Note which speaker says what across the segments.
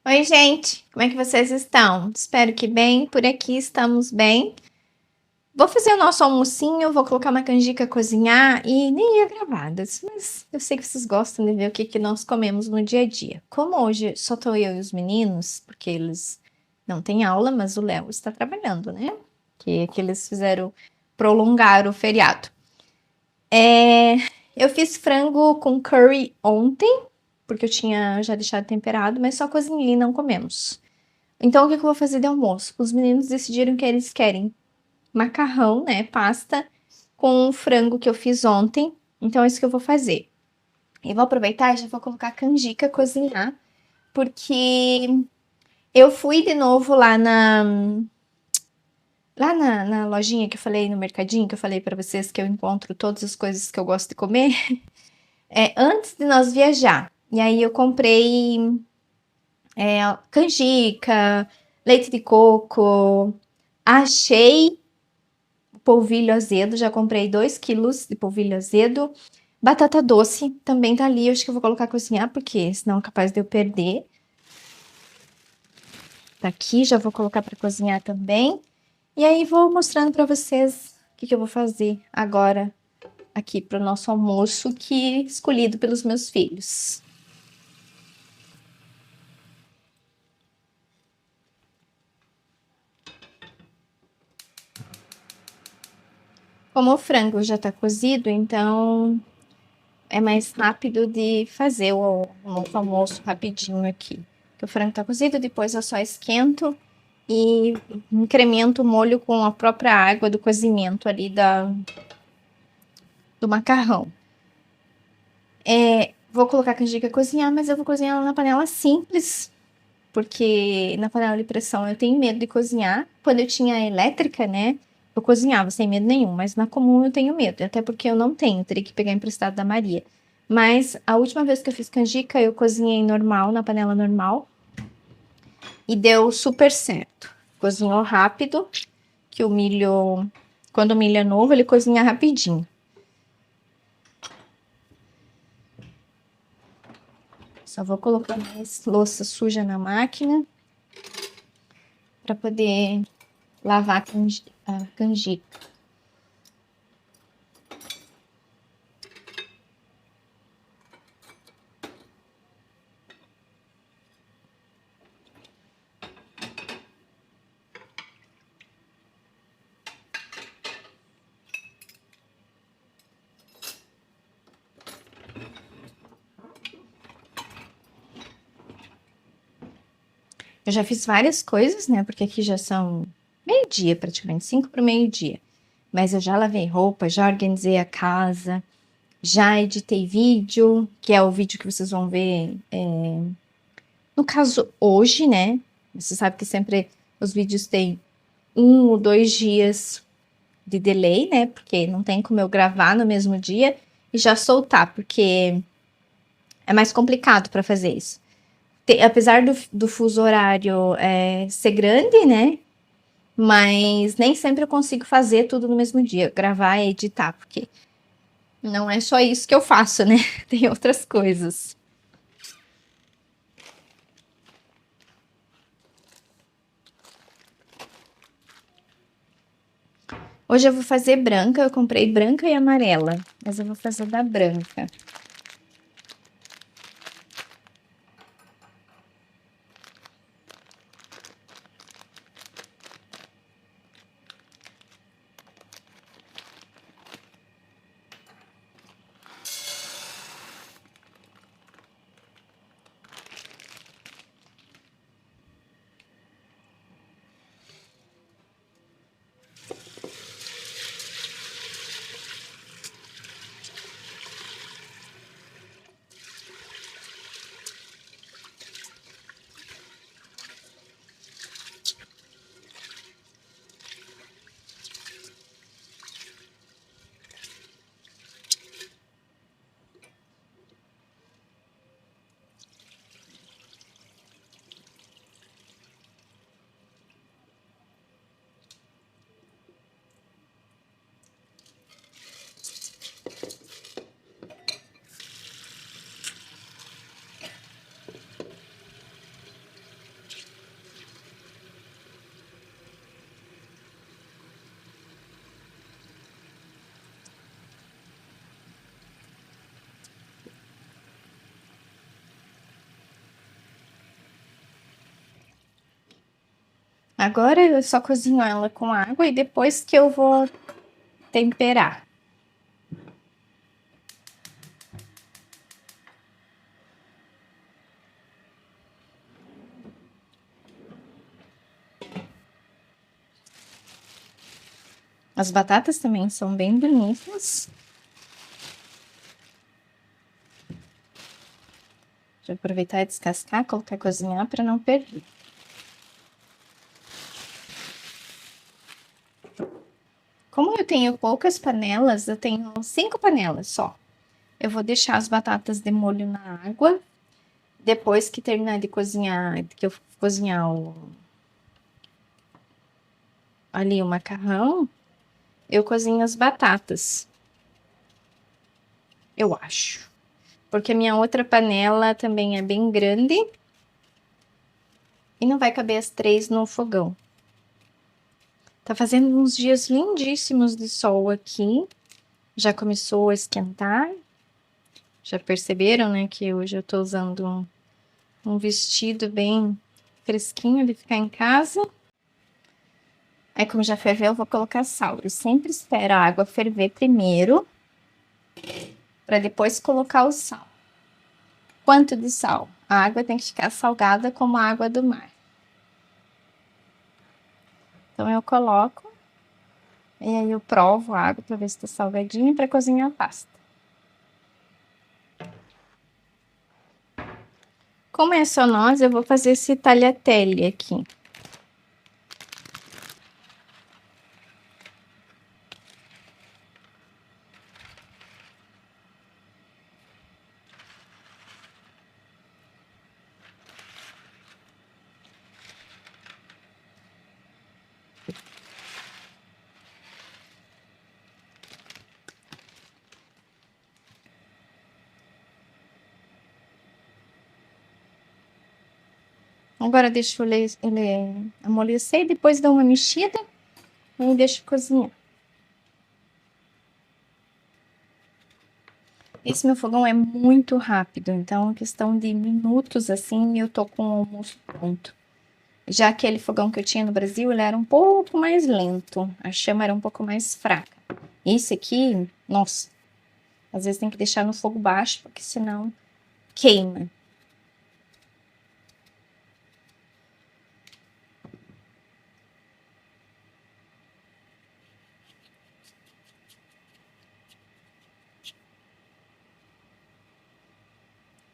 Speaker 1: Oi, gente, como é que vocês estão? Espero que bem, por aqui estamos bem. Vou fazer o nosso almocinho, vou colocar uma canjica a cozinhar e nem ia gravadas, mas eu sei que vocês gostam de ver o que que nós comemos no dia a dia. Como hoje só tô eu e os meninos, porque eles não têm aula, mas o Léo está trabalhando, né? Que eles fizeram prolongar o feriado. É, eu fiz frango com curry ontem, porque eu tinha já deixado temperado, mas só cozinhei e não comemos. Então, o que que eu vou fazer de almoço? Os meninos decidiram que eles querem macarrão, né? Pasta com frango que eu fiz ontem. Então, é isso que eu vou fazer. E vou aproveitar e já vou colocar a canjica a cozinhar, porque eu fui de novo lá na lojinha que eu falei, no mercadinho, que eu falei pra vocês que eu encontro todas as coisas que eu gosto de comer, antes de nós viajar. E aí eu comprei canjica, leite de coco, achei polvilho azedo, já comprei 2 quilos de polvilho azedo. Batata doce também tá ali, eu acho que eu vou colocar cozinhar, porque senão é capaz de eu perder. Tá aqui, já vou colocar para cozinhar também. E aí vou mostrando para vocês o que que eu vou fazer agora aqui para o nosso almoço, que escolhido pelos meus filhos. Como o frango já tá cozido, então é mais rápido de fazer o nosso almoço rapidinho aqui. Que o frango tá cozido, depois eu só esquento e incremento o molho com a própria água do cozimento ali do macarrão. Vou colocar a canjica a cozinhar, mas eu vou cozinhar ela na panela simples, porque na panela de pressão eu tenho medo de cozinhar. Quando eu tinha a elétrica, né, eu cozinhava sem medo nenhum, mas na comum eu tenho medo, até porque eu não tenho, teria que pegar emprestado da Maria. Mas a última vez que eu fiz canjica, eu cozinhei normal, na panela normal, e deu super certo. Cozinhou rápido, que o milho, quando o milho é novo, ele cozinha rapidinho. Só vou colocar mais louça suja na máquina para poder lavar a canjica. Eu já fiz várias coisas, né? Porque aqui já são meio-dia, praticamente, 5 para o meio-dia. Mas eu já lavei roupa, já organizei a casa, já editei vídeo, que é o vídeo que vocês vão ver, no caso, hoje, né? Você sabe que sempre os vídeos têm 1 ou 2 dias de delay, né? Porque não tem como eu gravar no mesmo dia e já soltar, porque é mais complicado para fazer isso. Apesar do fuso horário ser grande, né? Mas nem sempre eu consigo fazer tudo no mesmo dia, gravar e editar, porque não é só isso que eu faço, né? Tem outras coisas. Hoje eu vou fazer branca, eu comprei branca e amarela, mas eu vou fazer da branca. Agora eu só cozinho ela com água e depois que eu vou temperar. As batatas também são bem bonitas. Vou aproveitar e descascar, colocar cozinhar para não perder. Como eu tenho poucas panelas, eu tenho 5 panelas só. Eu vou deixar as batatas de molho na água. Depois que terminar de cozinhar, que eu cozinhar ali o macarrão, eu cozinho as batatas. Eu acho. Porque a minha outra panela também é bem grande. E não vai caber as 3 no fogão. Tá fazendo uns dias lindíssimos de sol aqui. Já começou a esquentar. Já perceberam, né, que hoje eu tô usando um vestido bem fresquinho de ficar em casa. Aí, como já ferveu, eu vou colocar sal. Eu sempre espero a água ferver primeiro, para depois colocar o sal. Quanto de sal? A água tem que ficar salgada como a água do mar. Então, eu coloco, e aí eu provo a água para ver se está salgadinha para cozinhar a pasta. Como é só nós, eu vou fazer esse tagliatelle aqui. Agora deixo ele amolecer e depois dou uma mexida e deixo cozinhar. Esse meu fogão é muito rápido, então, questão de minutos assim, eu tô com o almoço pronto. Já aquele fogão que eu tinha no Brasil, ele era um pouco mais lento, a chama era um pouco mais fraca. Esse aqui, nossa, às vezes tem que deixar no fogo baixo, porque senão queima.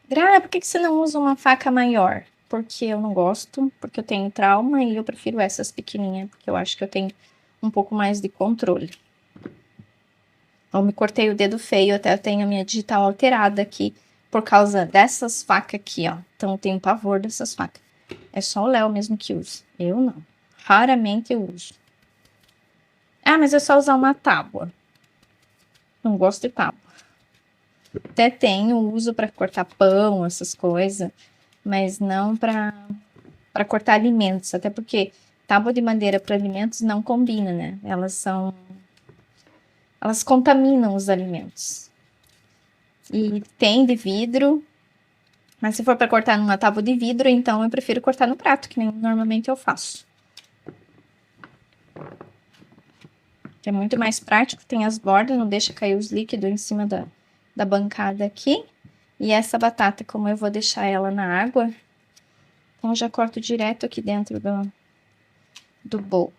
Speaker 1: Gra, por que você não usa uma faca maior? Porque eu não gosto, porque eu tenho trauma e eu prefiro essas pequenininhas, porque eu acho que eu tenho um pouco mais de controle. Eu me cortei o dedo feio, até eu tenho a minha digital alterada aqui por causa dessas facas aqui, ó. Então eu tenho pavor dessas facas. É só o Léo mesmo que usa. Eu não. Raramente eu uso. Ah, mas é só usar uma tábua. Não gosto de tábua. Até tenho, uso para cortar pão, essas coisas, mas não para cortar alimentos, até porque tábua de madeira para alimentos não combina, né? Elas contaminam os alimentos. E tem de vidro, mas se for para cortar numa tábua de vidro, então eu prefiro cortar no prato, que nem normalmente eu faço. Que é muito mais prático, tem as bordas, não deixa cair os líquidos em cima da bancada aqui. E essa batata, como eu vou deixar ela na água, então eu já corto direto aqui dentro do bowl.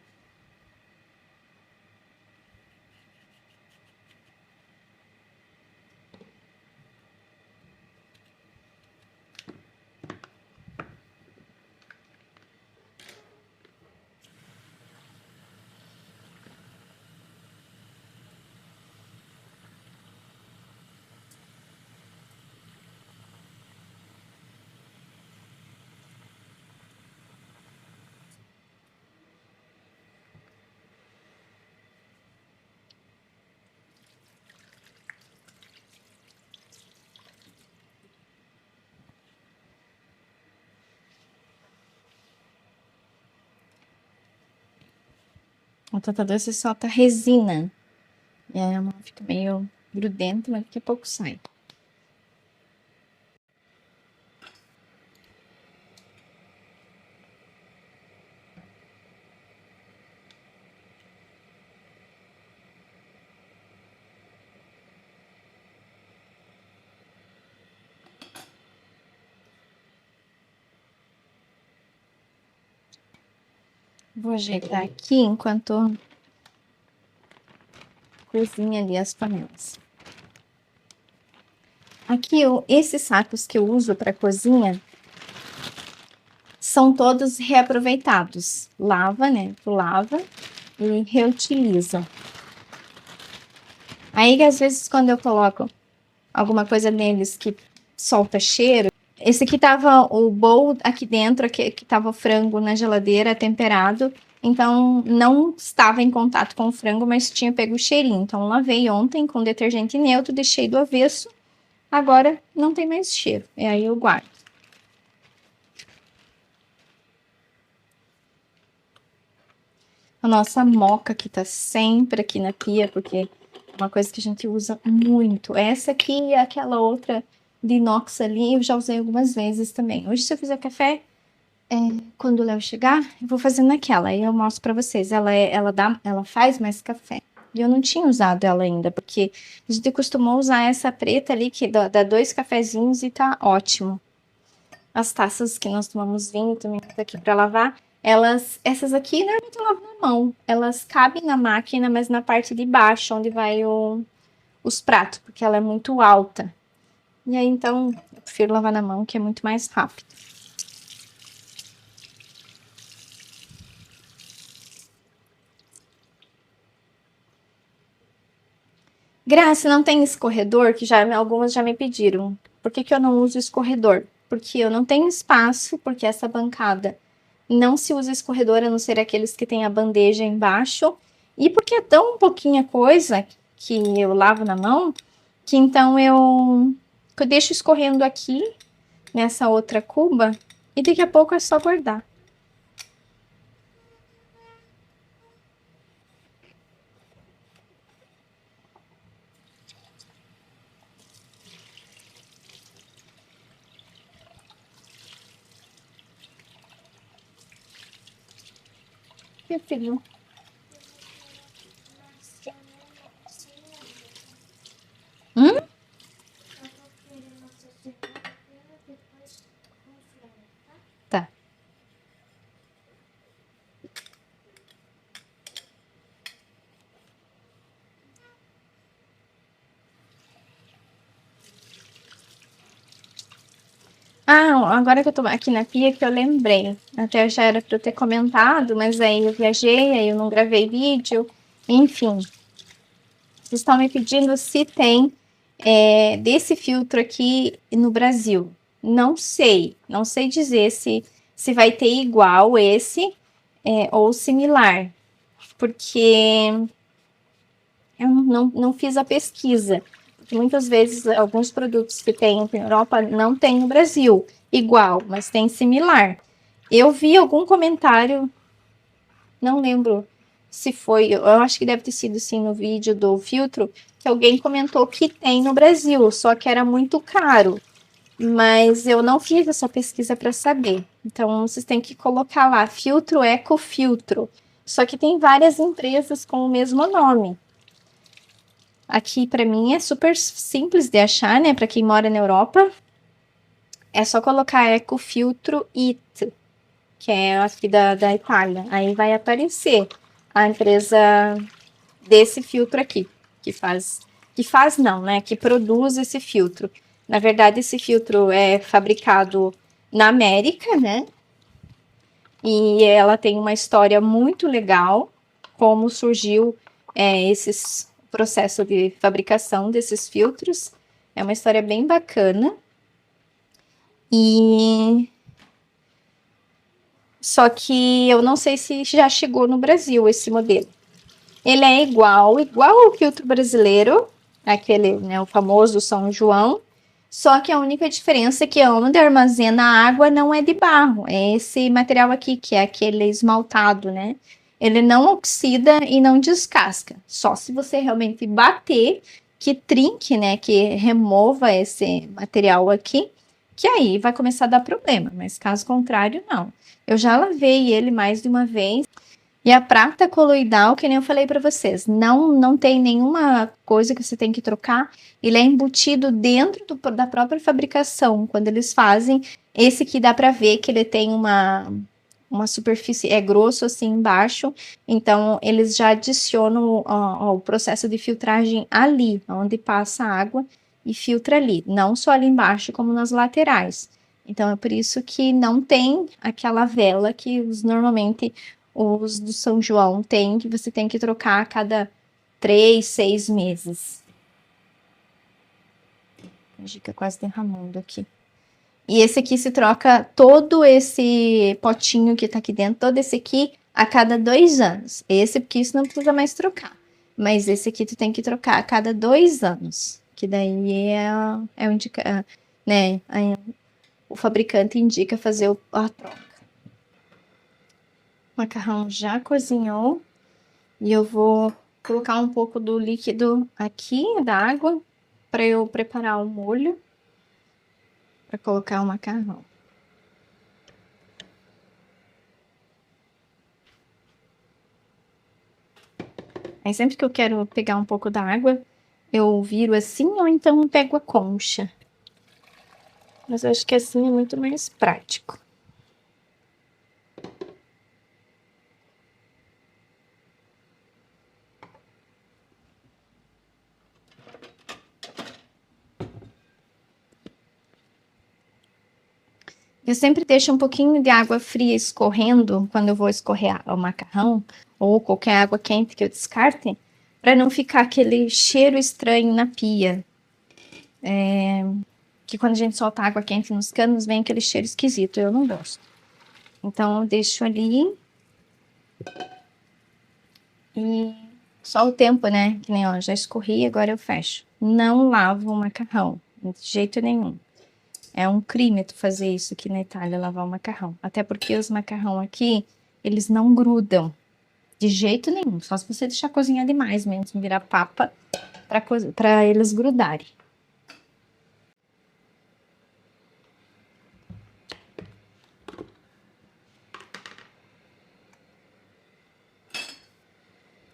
Speaker 1: O batata doce solta resina. E aí a mão fica meio grudenta, mas daqui a pouco sai. Vou ajeitar aqui enquanto cozinha ali as panelas. Aqui, esses sacos que eu uso para cozinha são todos reaproveitados. Lava, né? Tu lava e reutiliza. Aí, às vezes, quando eu coloco alguma coisa neles que solta cheiro, esse aqui tava o bowl aqui dentro, que tava o frango na geladeira temperado. Então, não estava em contato com o frango, mas tinha pego o cheirinho. Então, lavei ontem com detergente neutro, deixei do avesso. Agora, não tem mais cheiro. E aí eu guardo. A nossa moca que tá sempre aqui na pia, porque é uma coisa que a gente usa muito. Essa aqui e aquela outra de inox ali, eu já usei algumas vezes também. Hoje, se eu fizer café, quando o Léo chegar, eu vou fazer naquela. Aí eu mostro pra vocês. Ela faz mais café. E eu não tinha usado ela ainda, porque a gente costumou usar essa preta ali, que dá 2 cafezinhos e tá ótimo. As taças que nós tomamos vinho também aqui para lavar, essas aqui normalmente eu lavo na mão. Elas cabem na máquina, mas na parte de baixo, onde vai os pratos, porque ela é muito alta. E aí então eu prefiro lavar na mão, que é muito mais rápido. Graça, não tem escorredor, que algumas já me pediram. Por que eu não uso escorredor? Porque eu não tenho espaço, porque essa bancada não se usa escorredor, a não ser aqueles que tem a bandeja embaixo. E porque é tão pouquinha coisa que eu lavo na mão, que então eu deixo escorrendo aqui, nessa outra cuba, e daqui a pouco é só guardar. Meu filho. Hum? Tá. Ah, agora que eu tô aqui na pia que eu lembrei. Até já era pra eu ter comentado, mas aí eu viajei, aí eu não gravei vídeo. Enfim, vocês estão me pedindo se tem desse filtro aqui no Brasil. Não sei, não sei dizer se vai ter igual esse ou similar, porque eu não fiz a pesquisa. Porque muitas vezes alguns produtos que tem na Europa não tem no Brasil igual, mas tem similar. Eu vi algum comentário, não lembro se foi, eu acho que deve ter sido sim no vídeo do filtro, que alguém comentou que tem no Brasil, só que era muito caro. Mas eu não fiz essa pesquisa para saber. Então vocês têm que colocar lá filtro ecofiltro. Só que tem várias empresas com o mesmo nome. Aqui para mim é super simples de achar, né? Para quem mora na Europa, é só colocar ecofiltro IT, que é aqui da Itália. Aí vai aparecer a empresa desse filtro aqui, que faz não, né? Que produz esse filtro. Na verdade, esse filtro é fabricado na América, né? E ela tem uma história muito legal, como surgiu esse processo de fabricação desses filtros. É uma história bem bacana. E só que eu não sei se já chegou no Brasil esse modelo. Ele é igual ao filtro brasileiro, aquele, né, o famoso São João, só que a única diferença é que onde armazena a água não é de barro, é esse material aqui, que é aquele esmaltado, né? Ele não oxida e não descasca, só se você realmente bater, que trinque, né, que remova esse material aqui, que aí vai começar a dar problema, mas caso contrário, não. Eu já lavei ele mais de uma vez, e a prata coloidal, que nem eu falei para vocês, não tem nenhuma coisa que você tem que trocar. Ele é embutido dentro da própria fabricação. Quando eles fazem, esse aqui dá para ver que ele tem uma superfície, é grosso assim embaixo, então eles já adicionam o processo de filtragem ali, onde passa a água e filtra ali, não só ali embaixo, como nas laterais. Então é por isso que não tem aquela vela que normalmente os do São João tem, que você tem que trocar a cada 3, 6 meses. A canjica quase derramando aqui. E esse aqui se troca todo esse potinho que tá aqui dentro, todo esse aqui, a cada 2 anos. Esse, porque isso não precisa mais trocar. Mas esse aqui tu tem que trocar a cada 2 anos. Que daí é o né? Aí o fabricante indica fazer a troca. O macarrão já cozinhou. E eu vou colocar um pouco do líquido aqui, da água, para eu preparar o molho para colocar o macarrão. Aí sempre que eu quero pegar um pouco da água, eu viro assim ou então pego a concha. Mas eu acho que assim é muito mais prático. Eu sempre deixo um pouquinho de água fria escorrendo quando eu vou escorrer o macarrão, ou qualquer água quente que eu descarte, para não ficar aquele cheiro estranho na pia. Que quando a gente solta água quente nos canos, vem aquele cheiro esquisito, eu não gosto. Então eu deixo ali. E só o tempo, né? Que nem ó, já escorri, agora eu fecho. Não lavo o macarrão, de jeito nenhum. É um crime tu fazer isso aqui na Itália, lavar o macarrão. Até porque os macarrão aqui, eles não grudam de jeito nenhum. Só se você deixar cozinhar demais mesmo, virar papa, para eles grudarem.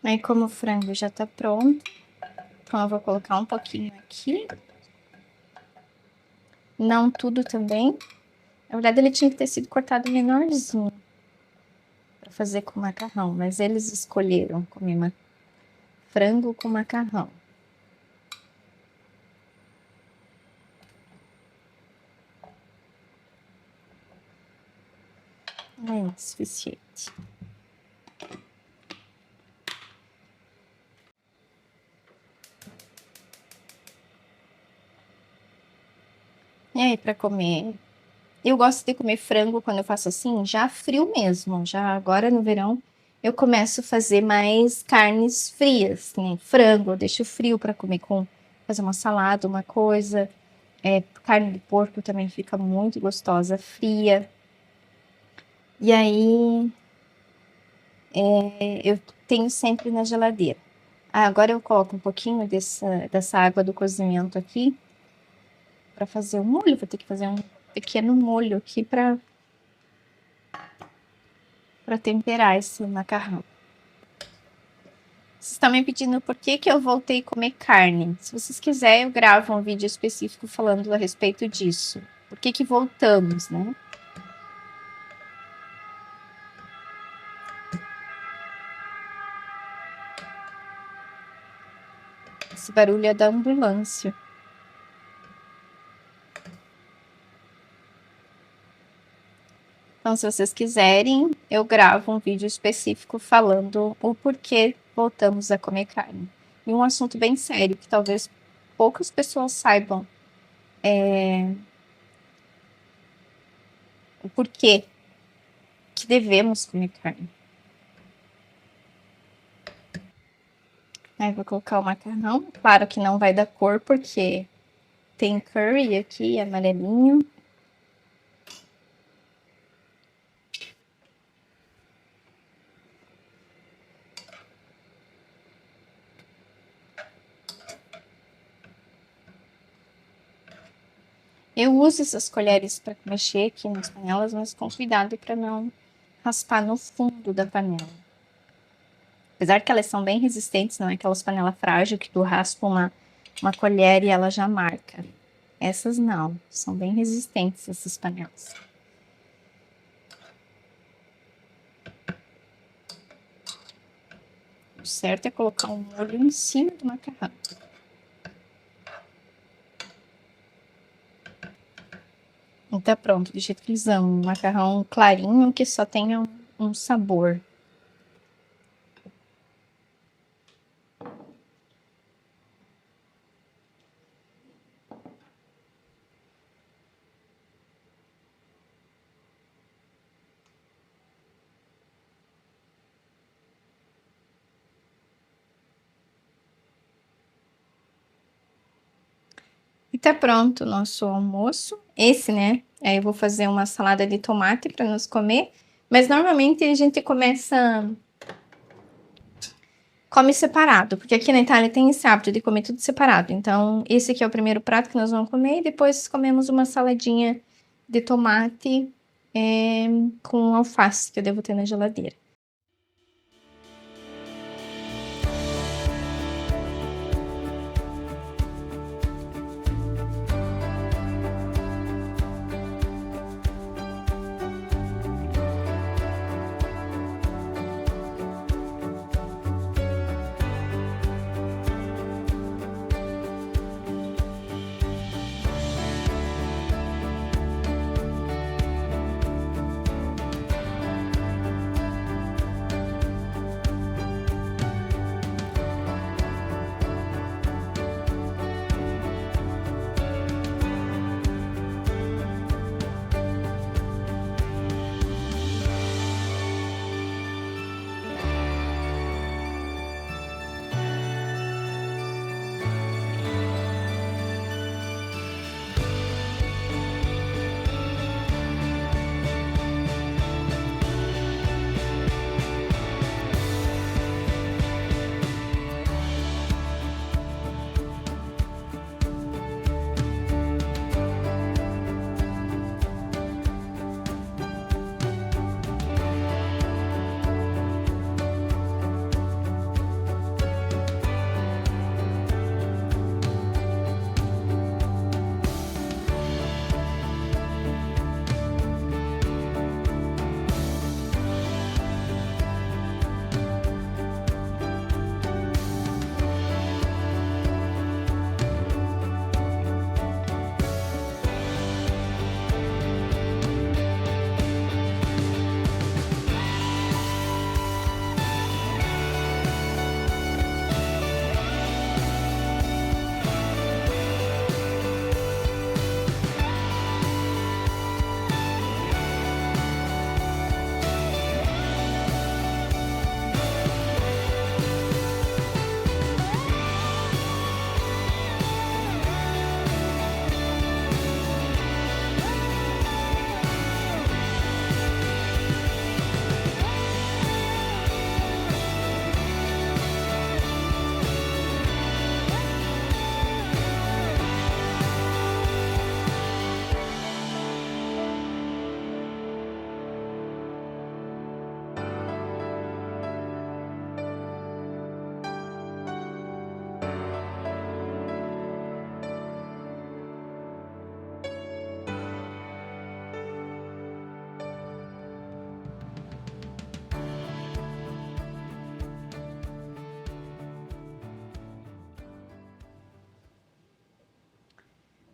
Speaker 1: Aí como o frango já tá pronto, então eu vou colocar um pouquinho aqui. Não tudo também. Na verdade, ele tinha que ter sido cortado menorzinho para fazer com macarrão, mas eles escolheram comer frango com macarrão. É suficiente. E aí, para comer? Eu gosto de comer frango quando eu faço assim, já frio mesmo. Já agora no verão, eu começo a fazer mais carnes frias, né? Frango, eu deixo frio para comer com fazer uma salada, uma coisa. Carne de porco também fica muito gostosa, fria. E aí, eu tenho sempre na geladeira. Agora eu coloco um pouquinho dessa água do cozimento aqui para fazer um molho. Vou ter que fazer um pequeno molho aqui para temperar esse macarrão. Vocês estão me pedindo por que eu voltei a comer carne. Se vocês quiserem, eu gravo um vídeo específico falando a respeito disso. Por que voltamos, né? Esse barulho é da ambulância. Então, se vocês quiserem, eu gravo um vídeo específico falando o porquê voltamos a comer carne. E um assunto bem sério, que talvez poucas pessoas saibam, o porquê que devemos comer carne. Aí vou colocar o macarrão. Claro que não vai dar cor, porque tem curry aqui, amarelinho. Eu uso essas colheres para mexer aqui nas panelas, mas com cuidado para não raspar no fundo da panela. Apesar que elas são bem resistentes, não é aquelas panelas frágeis que tu raspa uma colher e ela já marca. Essas não, são bem resistentes essas panelas. certo é colocar um molho em cima do macarrão. E tá pronto, do jeito que eles amam. Um macarrão clarinho que só tenha um sabor. E tá pronto o nosso almoço. Esse, né? Aí eu vou fazer uma salada de tomate para nós comer. Mas normalmente a gente come separado, porque aqui na Itália tem esse hábito de comer tudo separado. Então, esse aqui é o primeiro prato que nós vamos comer e depois comemos uma saladinha de tomate com alface que eu devo ter na geladeira.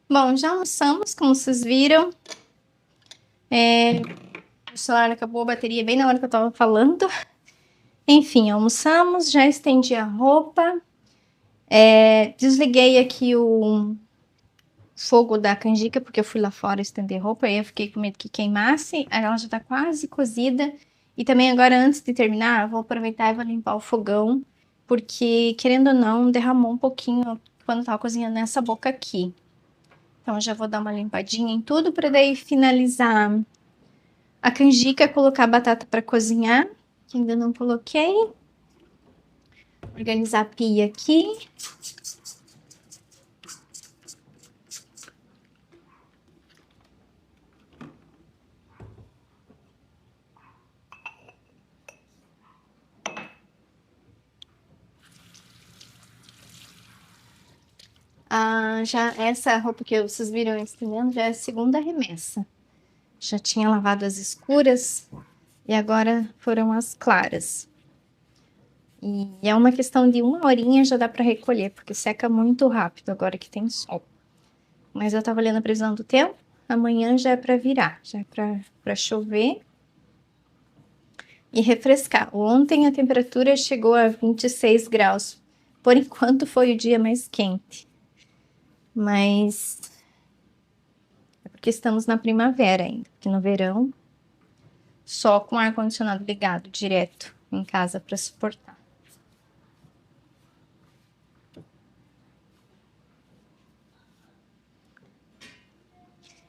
Speaker 1: Bom, já almoçamos, como vocês viram. O celular acabou a bateria bem na hora que eu tava falando. Enfim, almoçamos, já estendi a roupa. Desliguei aqui o fogo da canjica, porque eu fui lá fora estender roupa, aí eu fiquei com medo que queimasse. Ela já tá quase cozida. E também agora, antes de terminar, eu vou aproveitar e vou limpar o fogão, porque, querendo ou não, derramou um pouquinho quando tava cozinhando nessa boca aqui. Então, já vou dar uma limpadinha em tudo, para daí finalizar a canjica, colocar a batata para cozinhar, que ainda não coloquei. Organizar a pia aqui. Já essa roupa que vocês viram estendendo já é a segunda remessa. Já tinha lavado as escuras e agora foram as claras. E é uma questão de 1 horinha já dá para recolher, porque seca muito rápido agora que tem sol. Mas eu tava olhando a previsão do tempo, amanhã já é para virar, já é para chover e refrescar. Ontem a temperatura chegou a 26 graus. Por enquanto foi o dia mais quente. Mas é porque estamos na primavera ainda, porque no verão só com ar-condicionado ligado direto em casa para suportar.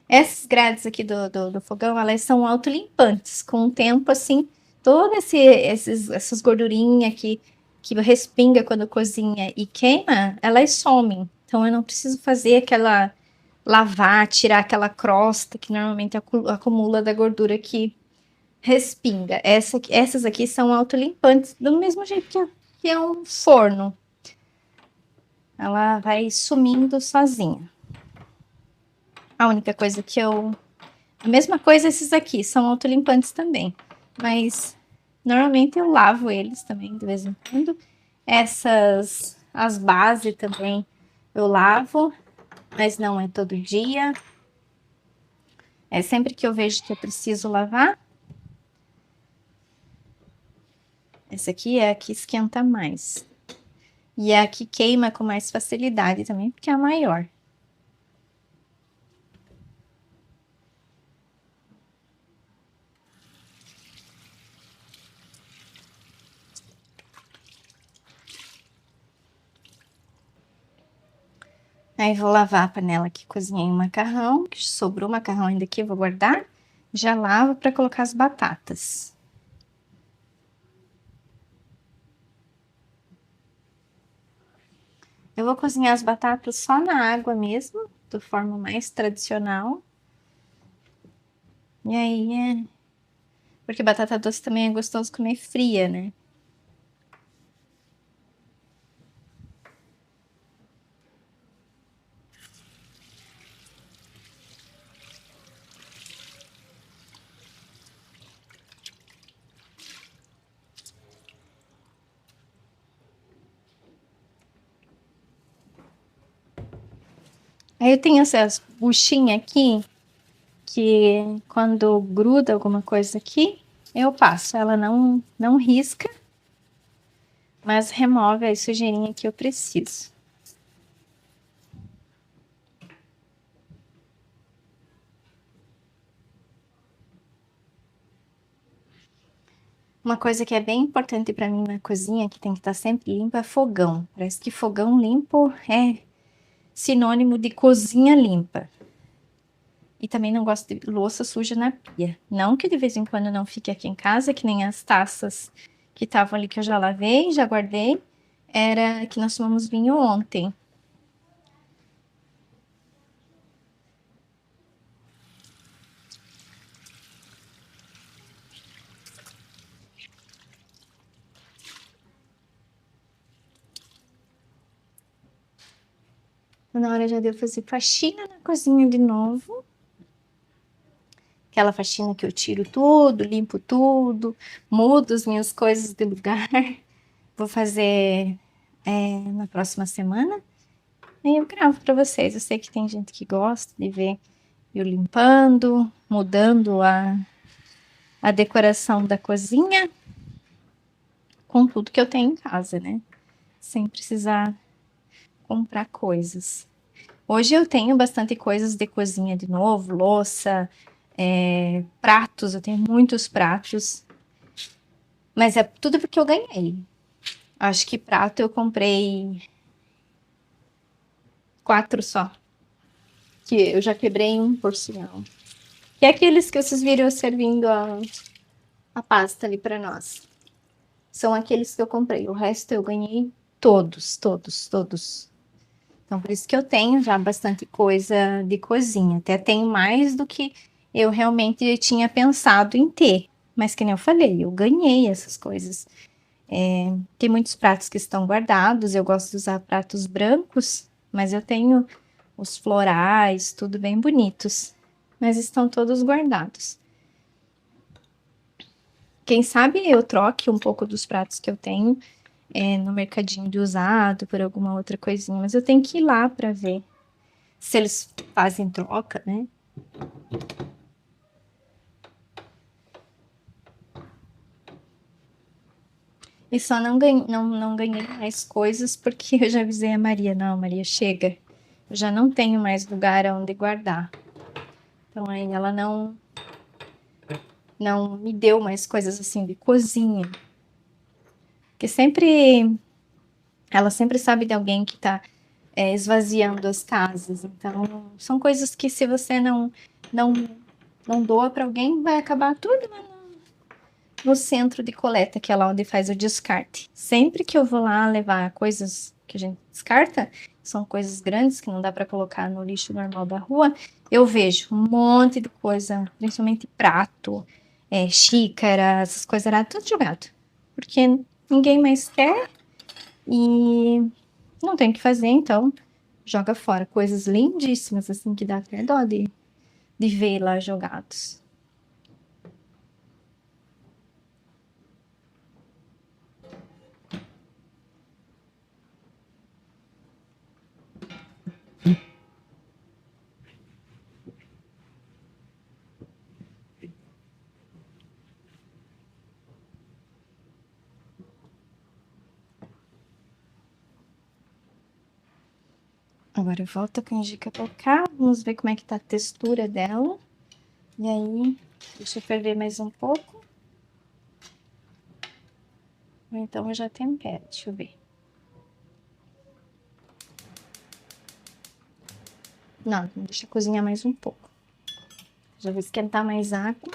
Speaker 1: Essas grades aqui do fogão, elas são autolimpantes. Com o tempo, assim, todas essas gordurinhas que respinga quando cozinha e queima, elas somem. Então, eu não preciso fazer aquela lavar, tirar aquela crosta que normalmente acumula da gordura que respinga. Essas aqui são autolimpantes, do mesmo jeito que é um forno. Ela vai sumindo sozinha. A única coisa que eu A mesma coisa esses aqui, são autolimpantes também. Mas normalmente eu lavo eles também de vez em quando. As bases também eu lavo, mas não é todo dia. É sempre que eu vejo que eu preciso lavar. Essa aqui é a que esquenta mais. E é a que queima com mais facilidade também, porque é a maior. Aí vou lavar a panela que cozinhei o macarrão, que sobrou macarrão ainda aqui, vou guardar. Já lavo para colocar as batatas. Eu vou cozinhar as batatas só na água mesmo, da forma mais tradicional. E aí porque batata doce também é gostoso comer fria, né? Aí eu tenho essas buchinhas aqui, que quando gruda alguma coisa aqui, eu passo. Ela não risca, mas remove a sujeirinha que eu preciso. Uma coisa que é bem importante para mim na cozinha, que tem que estar sempre limpo, é fogão. Parece que fogão limpo é sinônimo de cozinha limpa. E também não gosto de louça suja na pia. Não que de vez em quando não fique aqui em casa, que nem as taças que estavam ali que eu já lavei, já guardei. Era que nós tomamos vinho ontem. Na hora já deu fazer faxina na cozinha de novo. Aquela faxina que eu tiro tudo, limpo tudo, mudo as minhas coisas de lugar. Vou fazer na próxima semana. Aí eu gravo para vocês. Eu sei que tem gente que gosta de ver eu limpando, mudando a decoração da cozinha com tudo que eu tenho em casa, né? Sem precisar comprar coisas. Hoje eu tenho bastante coisas de cozinha de novo, louça, pratos, eu tenho muitos pratos, mas é tudo porque eu ganhei. Acho que prato eu comprei 4 só, que eu já quebrei um porcelão. Que é aqueles que vocês viram eu servindo a pasta ali para nós. São aqueles que eu comprei. O resto eu ganhei todos, todos, todos. Então, por isso que eu tenho já bastante coisa de cozinha. Até tenho mais do que eu realmente tinha pensado em ter. Mas, que nem eu falei, eu ganhei essas coisas. Tem muitos pratos que estão guardados. Eu gosto de usar pratos brancos, mas eu tenho os florais, tudo bem bonitos. Mas estão todos guardados. Quem sabe eu troque um pouco dos pratos que eu tenho no mercadinho de usado por alguma outra coisinha, mas eu tenho que ir lá para ver se eles fazem troca, né? E só não ganhei mais coisas porque eu já avisei a Maria, não, Maria, chega. Eu já não tenho mais lugar onde guardar. Então aí ela não me deu mais coisas assim de cozinha. Porque ela sempre sabe de alguém que está esvaziando as casas. Então, são coisas que se você não, não doa para alguém, vai acabar tudo lá no centro de coleta, que é lá onde faz o descarte. Sempre que eu vou lá levar coisas que a gente descarta, são coisas grandes que não dá para colocar no lixo normal da rua, eu vejo um monte de coisa, principalmente prato, xícara, essas coisas lá, tudo jogado. Porque ninguém mais quer e não tem o que fazer, então joga fora. Coisas lindíssimas, assim, que dá até dó de ver lá jogados. Agora eu volto a canjica pra cá, vamos ver como é que tá a textura dela. E aí, deixa eu ferver mais um pouco. Ou então eu já tempero, deixa eu ver. Não, deixa eu cozinhar mais um pouco. Já vou esquentar mais água.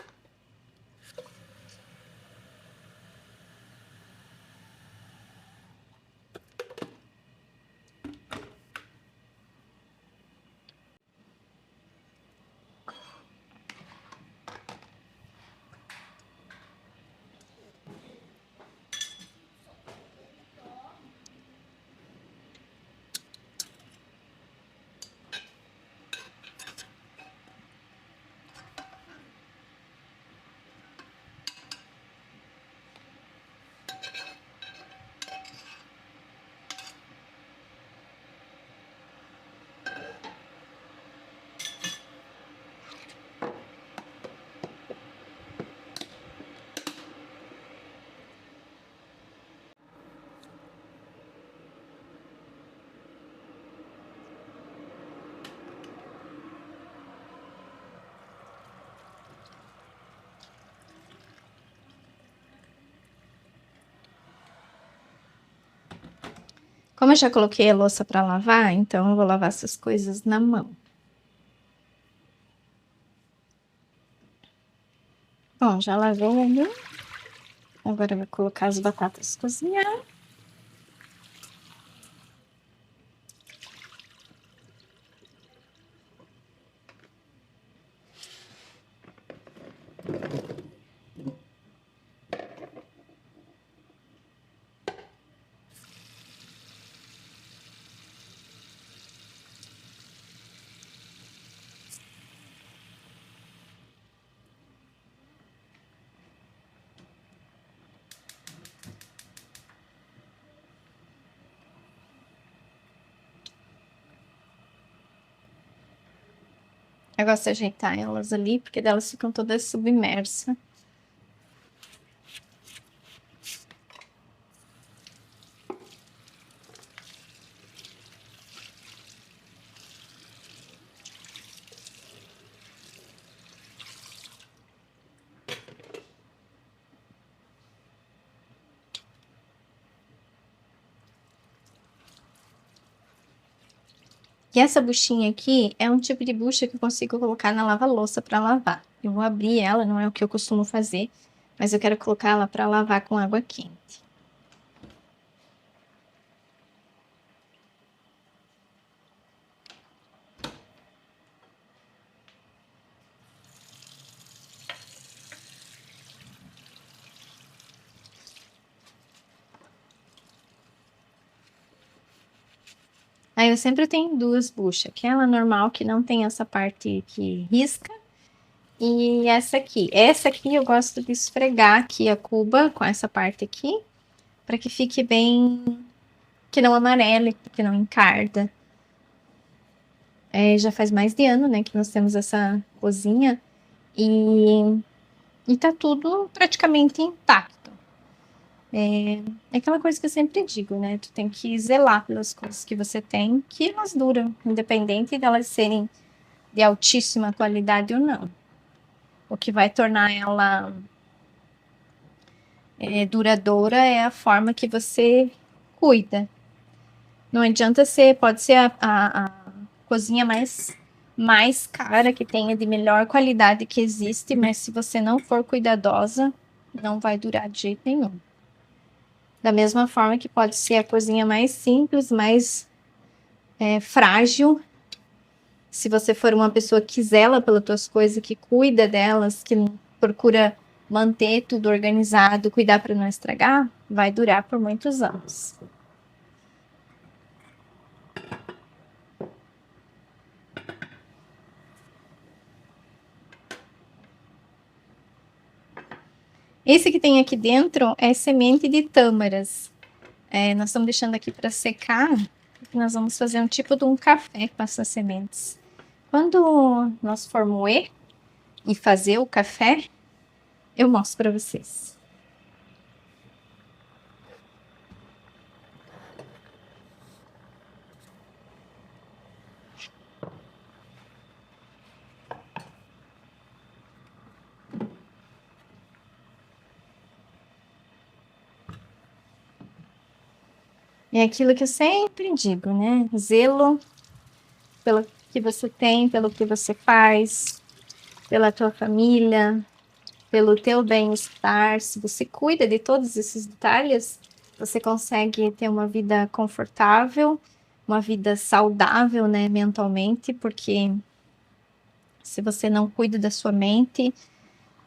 Speaker 1: Como eu já coloquei a louça para lavar, então eu vou lavar essas coisas na mão. Bom, já lavei ali. Agora eu vou colocar as batatas cozinhar. Eu gosto de ajeitar elas ali, porque elas ficam todas submersas. E essa buchinha aqui é um tipo de bucha que eu consigo colocar na lava-louça para lavar. Eu vou abrir ela, não é o que eu costumo fazer, mas eu quero colocar ela para lavar com água quente. Aí eu sempre tenho duas buchas, aquela normal que não tem essa parte que risca, e essa aqui. Essa aqui eu gosto de esfregar aqui a cuba com essa parte aqui, para que fique bem, que não amarele, que não encarda. Já faz mais de ano, né, que nós temos essa cozinha e tá tudo praticamente intacto. É aquela coisa que eu sempre digo, né? Tu tem que zelar pelas coisas que você tem, que elas duram, independente de elas serem de altíssima qualidade ou não. O que vai tornar ela duradoura é a forma que você cuida. Não adianta ser, pode ser a cozinha mais cara que tenha de melhor qualidade que existe, mas se você não for cuidadosa, não vai durar de jeito nenhum. Da mesma forma que pode ser a cozinha mais simples, mais frágil. Se você for uma pessoa que zela pelas tuas coisas, que cuida delas, que procura manter tudo organizado, cuidar para não estragar, vai durar por muitos anos. Esse que tem aqui dentro é semente de tâmaras. Nós estamos deixando aqui para secar. Nós vamos fazer um tipo de um café com essas sementes. Quando nós for moer e fazer o café, eu mostro para vocês. É aquilo que eu sempre digo, né? Zelo pelo que você tem, pelo que você faz, pela tua família, pelo teu bem-estar. Se você cuida de todos esses detalhes, você consegue ter uma vida confortável, uma vida saudável, né, mentalmente, porque se você não cuida da sua mente,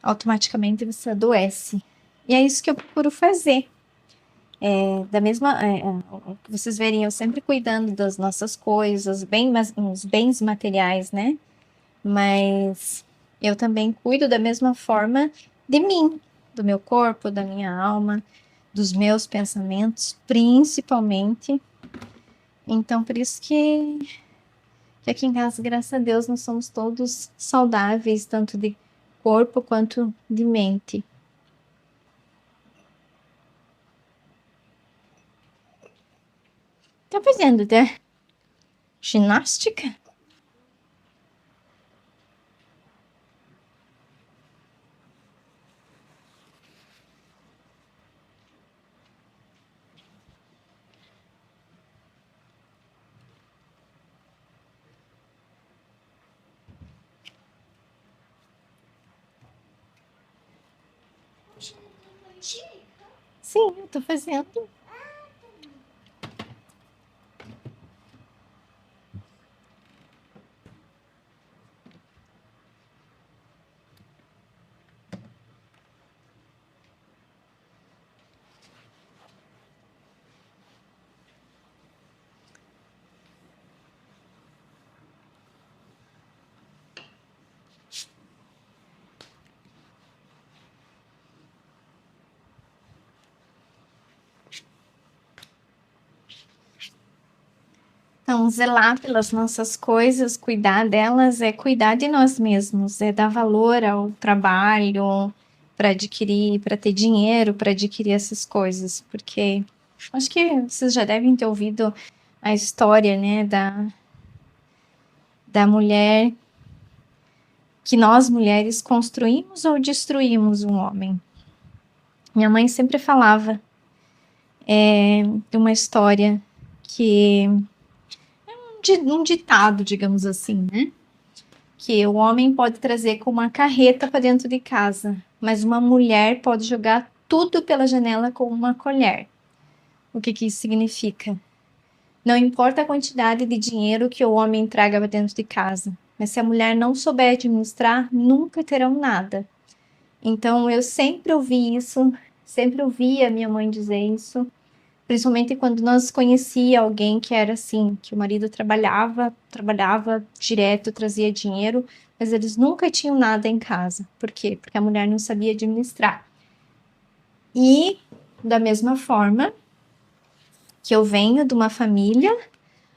Speaker 1: automaticamente você adoece. E é isso que eu procuro fazer. Vocês verem, eu sempre cuidando das nossas coisas, os bens materiais, né? Mas eu também cuido da mesma forma de mim, do meu corpo, da minha alma, dos meus pensamentos, principalmente. Então, por isso que aqui em casa, graças a Deus, nós somos todos saudáveis, tanto de corpo quanto de mente. Tá fazendo, né? Ginástica? Sim, eu tô fazendo. Então, zelar pelas nossas coisas, cuidar delas, é cuidar de nós mesmos, é dar valor ao trabalho para adquirir, para ter dinheiro, para adquirir essas coisas, porque acho que vocês já devem ter ouvido a história, né, da mulher que nós mulheres construímos ou destruímos um homem. Minha mãe sempre falava de uma história que um ditado, digamos assim, né? Que o homem pode trazer com uma carreta para dentro de casa, mas uma mulher pode jogar tudo pela janela com uma colher. O que isso significa? Não importa a quantidade de dinheiro que o homem traga para dentro de casa, mas se a mulher não souber administrar, nunca terão nada. Então eu sempre ouvi isso, sempre ouvi a minha mãe dizer isso. Principalmente quando nós conhecia alguém que era assim, que o marido trabalhava direto, trazia dinheiro, mas eles nunca tinham nada em casa. Por quê? Porque a mulher não sabia administrar. E da mesma forma que eu venho de uma família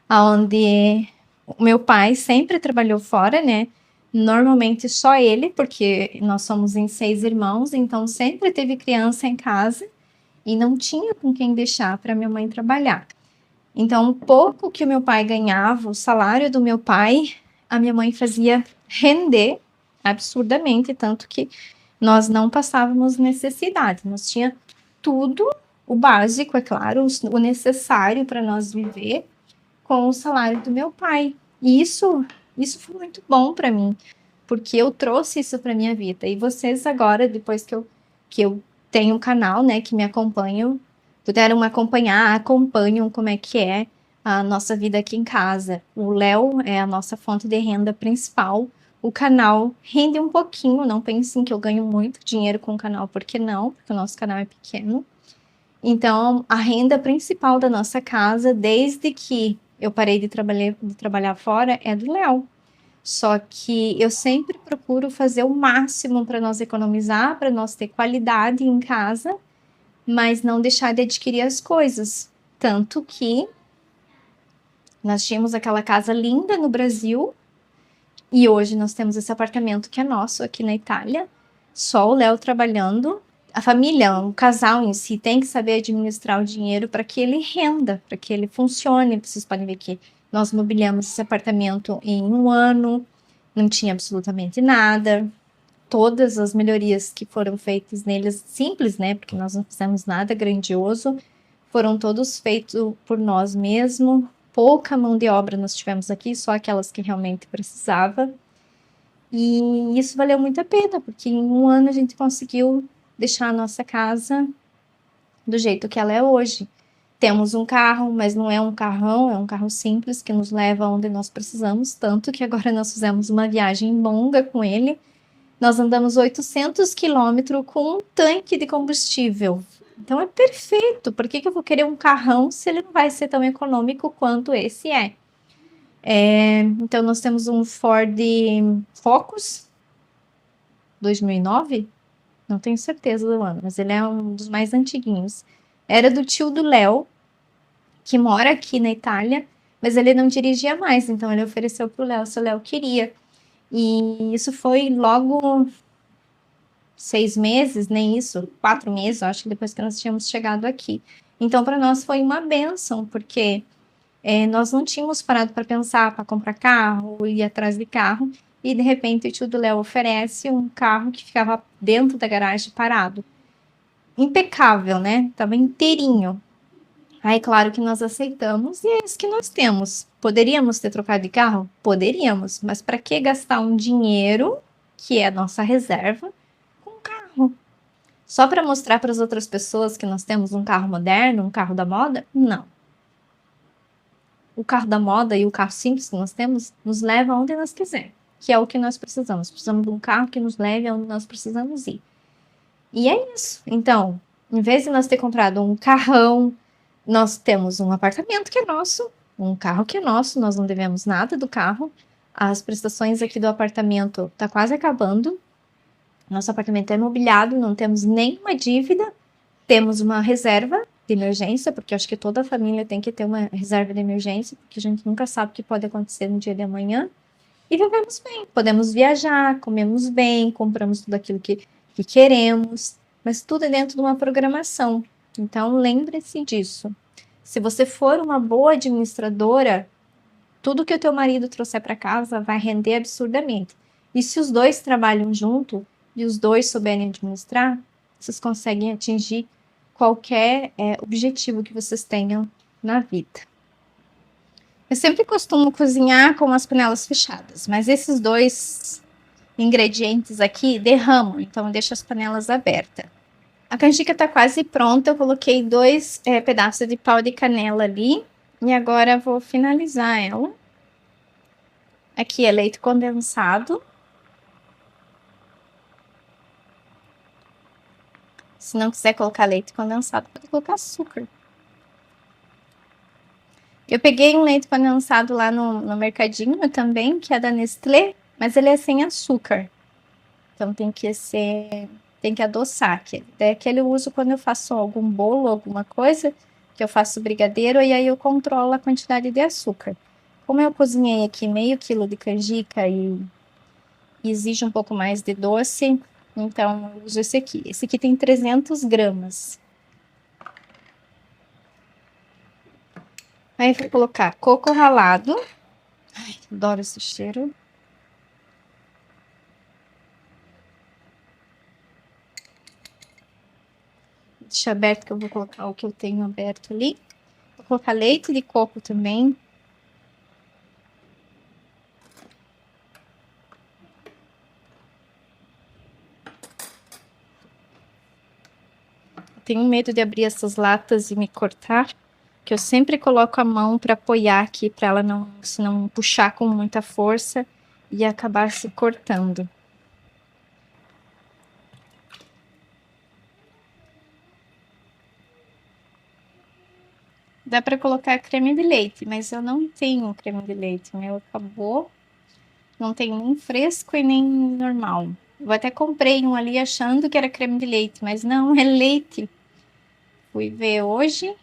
Speaker 1: onde o meu pai sempre trabalhou fora, né? Normalmente só ele, porque nós somos em 6 irmãos, então sempre teve criança em casa e não tinha com quem deixar para minha mãe trabalhar. Então, o pouco que o meu pai ganhava, o salário do meu pai, a minha mãe fazia render absurdamente, tanto que nós não passávamos necessidade. Nós tinha tudo, o básico, é claro, o necessário para nós viver com o salário do meu pai. E isso foi muito bom para mim, porque eu trouxe isso para minha vida. E vocês agora, depois que eu tenho um canal, né, que me acompanham, puderam acompanhar, acompanham como é que é a nossa vida aqui em casa. O Léo é a nossa fonte de renda principal. O canal rende um pouquinho, não pensem que eu ganho muito dinheiro com o canal, porque não, porque o nosso canal é pequeno. Então, a renda principal da nossa casa, desde que eu parei de trabalhar fora, é do Léo. Só que eu sempre procuro fazer o máximo para nós economizar, para nós ter qualidade em casa, mas não deixar de adquirir as coisas. Tanto que nós tínhamos aquela casa linda no Brasil e hoje nós temos esse apartamento que é nosso aqui na Itália, só o Léo trabalhando. A família, o casal em si, tem que saber administrar o dinheiro para que ele renda, para que ele funcione. Vocês podem ver que nós mobiliamos esse apartamento em um ano, não tinha absolutamente nada. Todas as melhorias que foram feitas neles, simples, né? Porque nós não fizemos nada grandioso, foram todos feitos por nós mesmos. Pouca mão de obra nós tivemos aqui, só aquelas que realmente precisava. E isso valeu muito a pena, porque em um ano a gente conseguiu deixar a nossa casa do jeito que ela é hoje. Temos um carro, mas não é um carrão, é um carro simples que nos leva onde nós precisamos, tanto que agora nós fizemos uma viagem longa com ele. Nós andamos 800 quilômetros com um tanque de combustível. Então é perfeito. Por que eu vou querer um carrão se ele não vai ser tão econômico quanto esse é? Então nós temos um Ford Focus 2009. Não tenho certeza do ano, mas ele é um dos mais antiguinhos. Era do tio do Léo, que mora aqui na Itália, mas ele não dirigia mais, então ele ofereceu para o Léo se o Léo queria. E isso foi logo 6 meses, nem isso, 4 meses, acho que depois que nós tínhamos chegado aqui. Então, para nós foi uma bênção, porque nós não tínhamos parado para pensar, para comprar carro, ir atrás de carro, e de repente o tio do Léo oferece um carro que ficava dentro da garagem parado. Impecável, né? Tava inteirinho. Aí, claro que nós aceitamos e é isso que nós temos. Poderíamos ter trocado de carro? Poderíamos, mas para que gastar um dinheiro, que é a nossa reserva, com um carro? Só para mostrar para as outras pessoas que nós temos um carro moderno, um carro da moda? Não. O carro da moda e o carro simples que nós temos nos leva aonde nós quisermos, que é o que nós precisamos. Precisamos de um carro que nos leve aonde nós precisamos ir. E é isso. Então, em vez de nós ter comprado um carrão, nós temos um apartamento que é nosso, um carro que é nosso, nós não devemos nada do carro. As prestações aqui do apartamento tá quase acabando. Nosso apartamento é imobiliado, não temos nenhuma dívida. Temos uma reserva de emergência, porque eu acho que toda família tem que ter uma reserva de emergência, porque a gente nunca sabe o que pode acontecer no dia de amanhã. E vivemos bem, podemos viajar, comemos bem, compramos tudo aquilo que queremos, mas tudo é dentro de uma programação. Então, lembre-se disso. Se você for uma boa administradora, tudo que o teu marido trouxer para casa vai render absurdamente. E se os dois trabalham junto e os dois souberem administrar, vocês conseguem atingir qualquer objetivo que vocês tenham na vida. Eu sempre costumo cozinhar com as panelas fechadas, mas esses dois ingredientes aqui derramam, então eu deixo as panelas abertas. A canjica tá quase pronta, eu coloquei 2 pedaços de pau de canela ali e agora vou finalizar ela. Aqui é leite condensado. Se não quiser colocar leite condensado, pode colocar açúcar. Eu peguei um leite condensado lá no mercadinho também, que é da Nestlé, mas ele é sem açúcar. Então tem que ser tem que adoçar aquele. Daí aquele eu uso quando eu faço algum bolo, alguma coisa, que eu faço brigadeiro, e aí eu controlo a quantidade de açúcar. Como eu cozinhei aqui meio quilo de canjica e exige um pouco mais de doce, então eu uso esse aqui. Esse aqui tem 300 gramas. Aí vou colocar coco ralado. Ai, adoro esse cheiro. Deixa aberto que eu vou colocar o que eu tenho aberto ali. Vou colocar leite de coco também. Tenho medo de abrir essas latas e me cortar, que eu sempre coloco a mão para apoiar aqui, para ela não, se não puxar com muita força e acabar se cortando. Dá para colocar creme de leite, mas eu não tenho creme de leite, o meu acabou. Não tem nem fresco e nem normal. Eu até comprei um ali achando que era creme de leite, mas não, é leite. Fui ver hoje,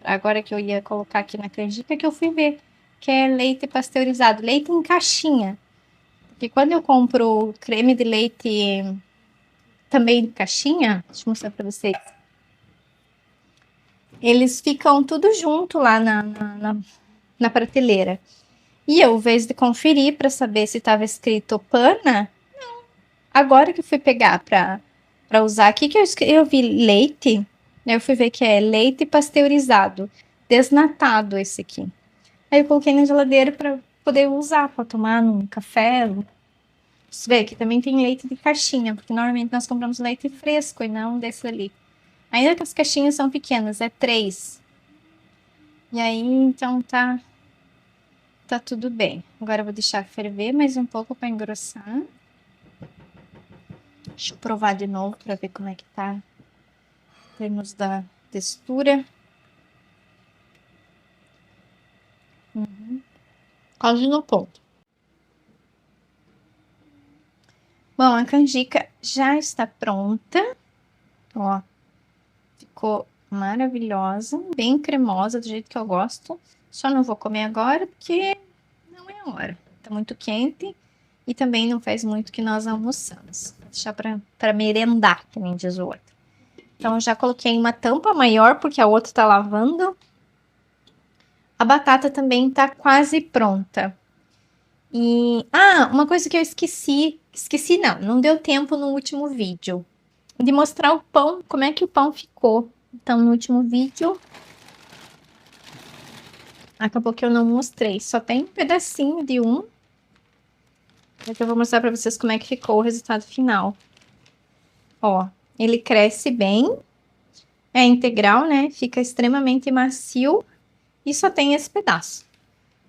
Speaker 1: agora que eu ia colocar aqui na canjica, que eu fui ver que é leite pasteurizado, leite em caixinha. Porque quando eu compro creme de leite também em caixinha, deixa eu mostrar para vocês. Eles ficam tudo junto lá na prateleira. E eu, ao invés de conferir para saber se estava escrito pana, agora que eu fui pegar para usar aqui, que eu vi leite, eu fui ver que é leite pasteurizado, desnatado esse aqui. Aí eu coloquei na geladeira para poder usar, para tomar num café. Você vê que também tem leite de caixinha, porque normalmente nós compramos leite fresco e não desse ali. Ainda que as caixinhas são pequenas, é 3. E aí, então tá tudo bem. Agora eu vou deixar ferver mais um pouco para engrossar. Deixa eu provar de novo para ver como é que tá em termos da textura. Quase no ponto. Bom, a canjica já está pronta. Ó, ficou maravilhosa, bem cremosa, do jeito que eu gosto. Só não vou comer agora porque não é a hora. Tá muito quente e também não faz muito que nós almoçamos. Vou deixar para merendar, que nem diz o outro. Então, eu já coloquei uma tampa maior porque a outra tá lavando. A batata também tá quase pronta. E, uma coisa que eu esqueci. Esqueci não deu tempo no último vídeo. De mostrar o pão, como é que o pão ficou. Então, no último vídeo, acabou que eu não mostrei. Só tem um pedacinho de um. Aqui eu vou mostrar pra vocês como é que ficou o resultado final. Ó, ele cresce bem. É integral, né? Fica extremamente macio. E só tem esse pedaço.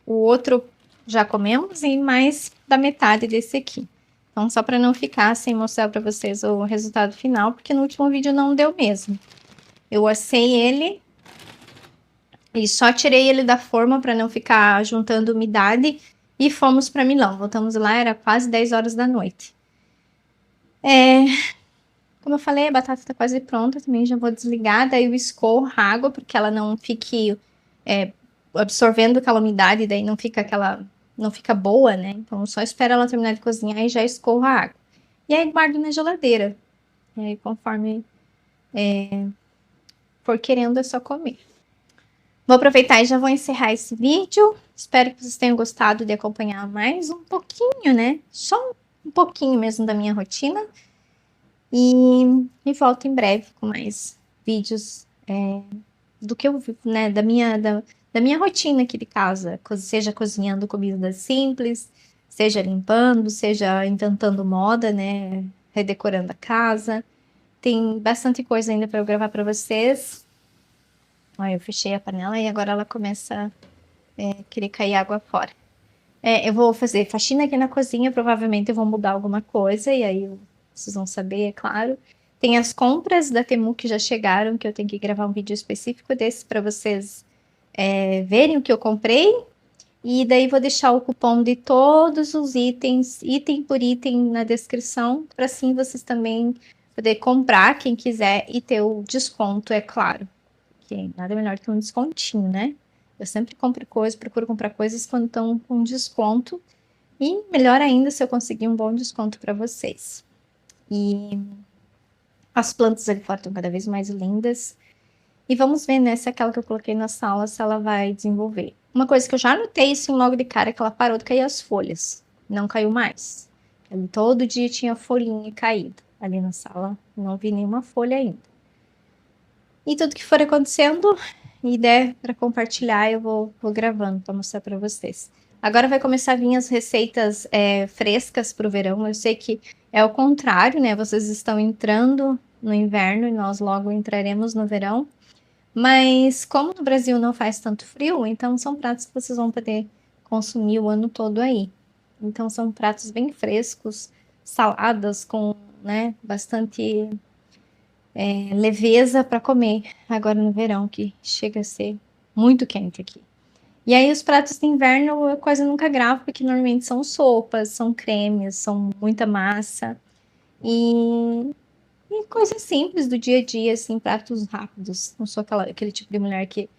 Speaker 1: O outro já comemos e mais da metade desse aqui. Então, só para não ficar sem mostrar para vocês o resultado final, porque no último vídeo não deu mesmo. Eu assei ele e só tirei ele da forma para não ficar juntando umidade e fomos para Milão. Voltamos lá, era quase 10 horas da noite. Como eu falei, a batata está quase pronta, também já vou desligar, daí eu escorro a água, porque ela não fique absorvendo aquela umidade, daí não fica boa, né? Então só espero ela terminar de cozinhar e já escorro a água. E aí guardo na geladeira. E aí conforme for querendo é só comer. Vou aproveitar e já vou encerrar esse vídeo. Espero que vocês tenham gostado de acompanhar mais um pouquinho, né? Só um pouquinho mesmo da minha rotina. E volto em breve com mais vídeos do que eu vivo, né? Da minha rotina aqui de casa. Seja cozinhando comidas simples, seja limpando, seja inventando moda, né? Redecorando a casa. Tem bastante coisa ainda para eu gravar para vocês. Olha, eu fechei a panela e agora ela começa a querer cair água fora. Eu vou fazer faxina aqui na cozinha, provavelmente eu vou mudar alguma coisa, e aí vocês vão saber, é claro. Tem as compras da Temu que já chegaram, que eu tenho que gravar um vídeo específico desse para vocês verem o que eu comprei. E daí vou deixar o cupom de todos os itens, item por item, na descrição, para assim vocês também poder comprar, quem quiser, e ter o desconto, é claro. Que nada melhor que um descontinho, né? Eu sempre compro coisas, procuro comprar coisas quando estão com desconto. E melhor ainda se eu conseguir um bom desconto para vocês. E as plantas ali fora estão cada vez mais lindas. E vamos ver, né, se aquela que eu coloquei na sala, se ela vai desenvolver. Uma coisa que eu já notei, assim, logo de cara, é que ela parou de cair as folhas. Não caiu mais. Ali, todo dia tinha folhinha caída. Ali na sala, não vi nenhuma folha ainda. E tudo que for acontecendo, e der para compartilhar, eu vou gravando para mostrar para vocês. Agora vai começar a vir as receitas frescas para o verão. Eu sei que é o contrário, né? Vocês estão entrando no inverno e nós logo entraremos no verão. Mas como no Brasil não faz tanto frio, então são pratos que vocês vão poder consumir o ano todo aí. Então são pratos bem frescos, saladas com, né, bastante leveza para comer agora no verão, que chega a ser muito quente aqui. E aí os pratos de inverno eu quase nunca gravo, porque normalmente são sopas, são cremes, são muita massa. E coisas simples do dia a dia, assim, pratos rápidos. Não sou aquele tipo de mulher que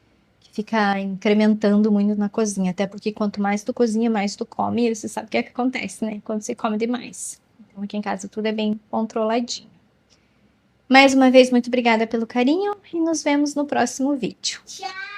Speaker 1: fica incrementando muito na cozinha. Até porque quanto mais tu cozinha, mais tu come. E você sabe o que é que acontece, né? Quando você come demais. Então aqui em casa tudo é bem controladinho. Mais uma vez, muito obrigada pelo carinho e nos vemos no próximo vídeo.
Speaker 2: Tchau!